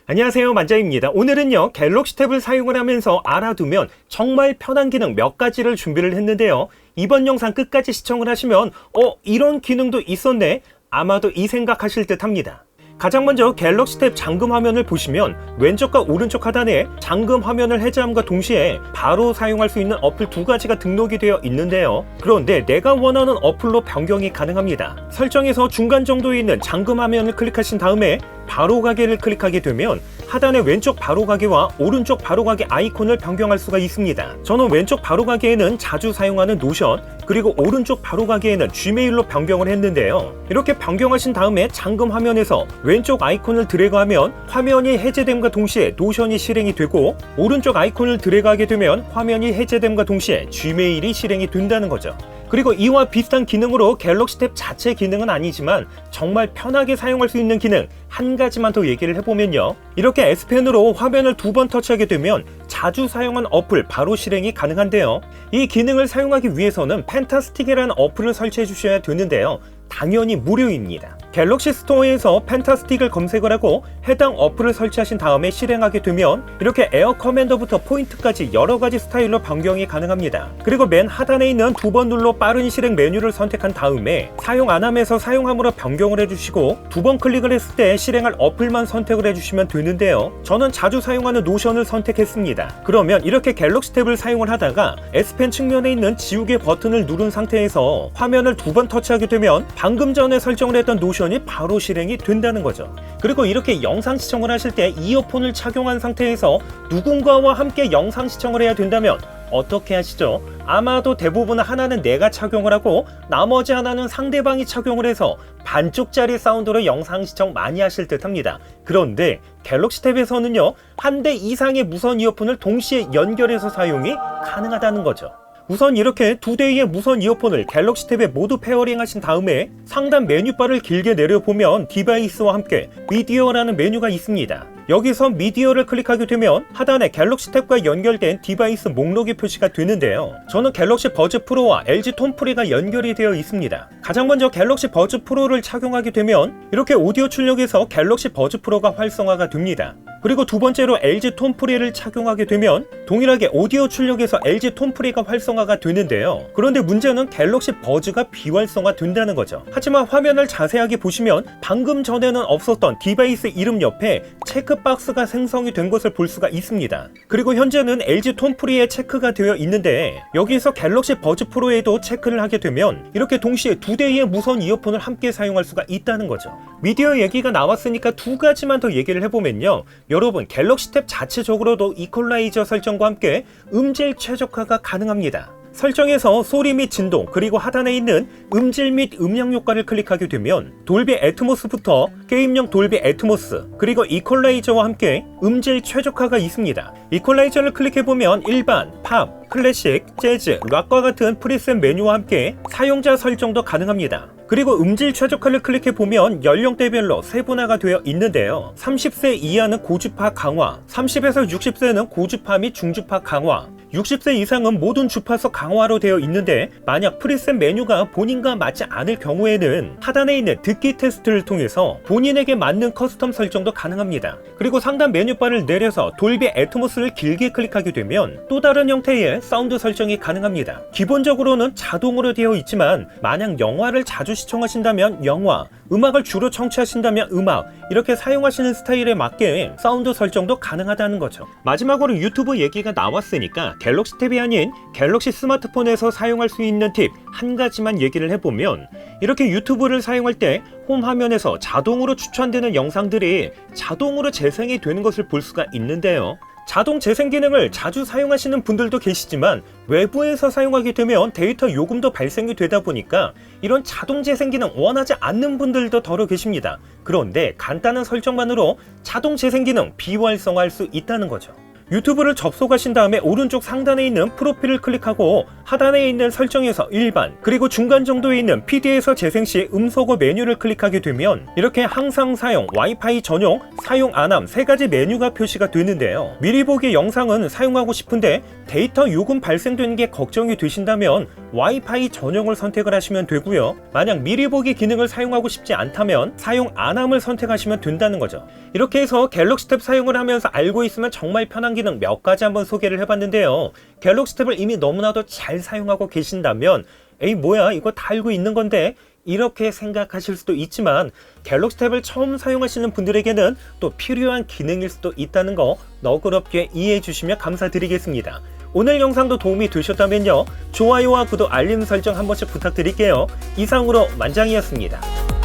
안녕하세요, 만자입니다. 오늘은요, 갤럭시 탭을 사용을 하면서 알아두면 정말 편한 기능 몇 가지를 준비를 했는데요. 이번 영상 끝까지 시청을 하시면 이런 기능도 있었네, 아마도 이 생각하실 듯 합니다. 가장 먼저 갤럭시 탭 잠금 화면을 보시면 왼쪽과 오른쪽 하단에 잠금 화면을 해제함과 동시에 바로 사용할 수 있는 어플 두 가지가 등록이 되어 있는데요. 그런데 내가 원하는 어플로 변경이 가능합니다. 설정에서 중간 정도에 있는 잠금 화면을 클릭하신 다음에 바로 가기를 클릭하게 되면 하단의 왼쪽 바로 가기와 오른쪽 바로 가기 아이콘을 변경할 수가 있습니다. 저는 왼쪽 바로 가기에는 자주 사용하는 노션, 그리고 오른쪽 바로 가기에는 지메일로 변경을 했는데요. 이렇게 변경하신 다음에 잠금 화면에서 왼쪽 아이콘을 드래그하면 화면이 해제됨과 동시에 노션이 실행이 되고, 오른쪽 아이콘을 드래그하게 되면 화면이 해제됨과 동시에 지메일이 실행이 된다는 거죠. 그리고 이와 비슷한 기능으로 갤럭시 탭 자체 기능은 아니지만 정말 편하게 사용할 수 있는 기능 한 가지만 더 얘기를 해보면요, 이렇게 S펜으로 화면을 두 번 터치하게 되면 자주 사용한 어플 바로 실행이 가능한데요. 이 기능을 사용하기 위해서는 펜타스틱이라는 어플을 설치해 주셔야 되는데요, 당연히 무료입니다. 갤럭시 스토어에서 펜타스틱을 검색을 하고 해당 어플을 설치하신 다음에 실행하게 되면 이렇게 에어 커맨더부터 포인트까지 여러가지 스타일로 변경이 가능합니다. 그리고 맨 하단에 있는 두 번 눌러 빠른 실행 메뉴를 선택한 다음에 사용 안함에서 사용함으로 변경을 해주시고, 두 번 클릭을 했을 때 실행할 어플만 선택을 해주시면 되는데요. 저는 자주 사용하는 노션을 선택했습니다. 그러면 이렇게 갤럭시 탭을 사용을 하다가 S펜 측면에 있는 지우개 버튼을 누른 상태에서 화면을 두 번 터치하게 되면 방금 전에 설정을 했던 노션이 바로 실행이 된다는 거죠. 그리고 이렇게 영상 시청을 하실 때 이어폰을 착용한 상태에서 누군가와 함께 영상 시청을 해야 된다면 어떻게 하시죠? 아마도 대부분 하나는 내가 착용을 하고 나머지 하나는 상대방이 착용을 해서 반쪽짜리 사운드로 영상 시청 많이 하실 듯 합니다. 그런데 갤럭시 탭에서는요, 한 대 이상의 무선 이어폰을 동시에 연결해서 사용이 가능하다는 거죠. 우선 이렇게 두 대의 무선 이어폰을 갤럭시 탭에 모두 페어링 하신 다음에 상단 메뉴바를 길게 내려보면 디바이스와 함께 미디어라는 메뉴가 있습니다. 여기서 미디어를 클릭하게 되면 하단에 갤럭시 탭과 연결된 디바이스 목록이 표시가 되는데요. 저는 갤럭시 버즈 프로와 LG 톤 프리가 연결이 되어 있습니다. 가장 먼저 갤럭시 버즈 프로를 착용하게 되면 이렇게 오디오 출력에서 갤럭시 버즈 프로가 활성화가 됩니다. 그리고 두 번째로 LG 톤 프리를 착용하게 되면 동일하게 오디오 출력에서 LG 톤 프리가 활성화가 되는데요. 그런데 문제는 갤럭시 버즈가 비활성화 된다는 거죠. 하지만 화면을 자세하게 보시면 방금 전에는 없었던 디바이스 이름 옆에 체크박스가 생성이 된 것을 볼 수가 있습니다. 그리고 현재는 LG 톤 프리에 체크가 되어 있는데 여기서 갤럭시 버즈 프로에도 체크를 하게 되면 이렇게 동시에 두 대의 무선 이어폰을 함께 사용할 수가 있다는 거죠. 미디어 얘기가 나왔으니까 두 가지만 더 얘기를 해보면요, 여러분 갤럭시 탭 자체적으로도 이퀄라이저 설정과 함께 음질 최적화가 가능합니다. 설정에서 소리 및 진동, 그리고 하단에 있는 음질 및 음량 효과를 클릭하게 되면 돌비 애트모스부터 게임용 돌비 애트모스, 그리고 이퀄라이저와 함께 음질 최적화가 있습니다. 이퀄라이저를 클릭해보면 일반, 팝, 클래식, 재즈, 락과 같은 프리셋 메뉴와 함께 사용자 설정도 가능합니다. 그리고 음질 최적화를 클릭해보면 연령대별로 세분화가 되어 있는데요, 30세 이하는 고주파 강화, 30에서 60세는 고주파 및 중주파 강화, 60세 이상은 모든 주파수 강화로 되어 있는데 만약 프리셋 메뉴가 본인과 맞지 않을 경우에는 하단에 있는 듣기 테스트를 통해서 본인에게 맞는 커스텀 설정도 가능합니다. 그리고 상단 메뉴바를 내려서 돌비 애트모스를 길게 클릭하게 되면 또 다른 형태의 사운드 설정이 가능합니다. 기본적으로는 자동으로 되어 있지만 만약 영화를 자주 시청하신다면 영화, 음악을 주로 청취하신다면 음악, 이렇게 사용하시는 스타일에 맞게 사운드 설정도 가능하다는 거죠. 마지막으로 유튜브 얘기가 나왔으니까 갤럭시 탭이 아닌 갤럭시 스마트폰에서 사용할 수 있는 팁 한 가지만 얘기를 해보면, 이렇게 유튜브를 사용할 때 홈 화면에서 자동으로 추천되는 영상들이 자동으로 재생이 되는 것을 볼 수가 있는데요, 자동 재생 기능을 자주 사용하시는 분들도 계시지만 외부에서 사용하게 되면 데이터 요금도 발생이 되다 보니까 이런 자동 재생 기능 원하지 않는 분들도 더러 계십니다. 그런데 간단한 설정만으로 자동 재생 기능 비활성화할 수 있다는 거죠. 유튜브를 접속하신 다음에 오른쪽 상단에 있는 프로필을 클릭하고 하단에 있는 설정에서 일반, 그리고 중간 정도에 있는 PD에서 재생 시 음소거 메뉴를 클릭하게 되면 이렇게 항상 사용, 와이파이 전용, 사용 안함 세 가지 메뉴가 표시가 되는데요. 미리 보기 영상은 사용하고 싶은데 데이터 요금 발생되는 게 걱정이 되신다면 와이파이 전용을 선택을 하시면 되고요. 만약 미리 보기 기능을 사용하고 싶지 않다면 사용 안함을 선택하시면 된다는 거죠. 이렇게 해서 갤럭시 탭 사용을 하면서 알고 있으면 정말 편한 기능 몇 가지 한번 소개를 해봤는데요. 갤럭시 탭을 이미 너무나도 잘 사용하고 계신다면 에이 뭐야 이거 다 알고 있는 건데 이렇게 생각하실 수도 있지만 갤럭시 탭을 처음 사용하시는 분들에게는 또 필요한 기능일 수도 있다는 거 너그럽게 이해해 주시면 감사드리겠습니다. 오늘 영상도 도움이 되셨다면요, 좋아요와 구독, 알림 설정 한 번씩 부탁드릴게요. 이상으로 만장이었습니다.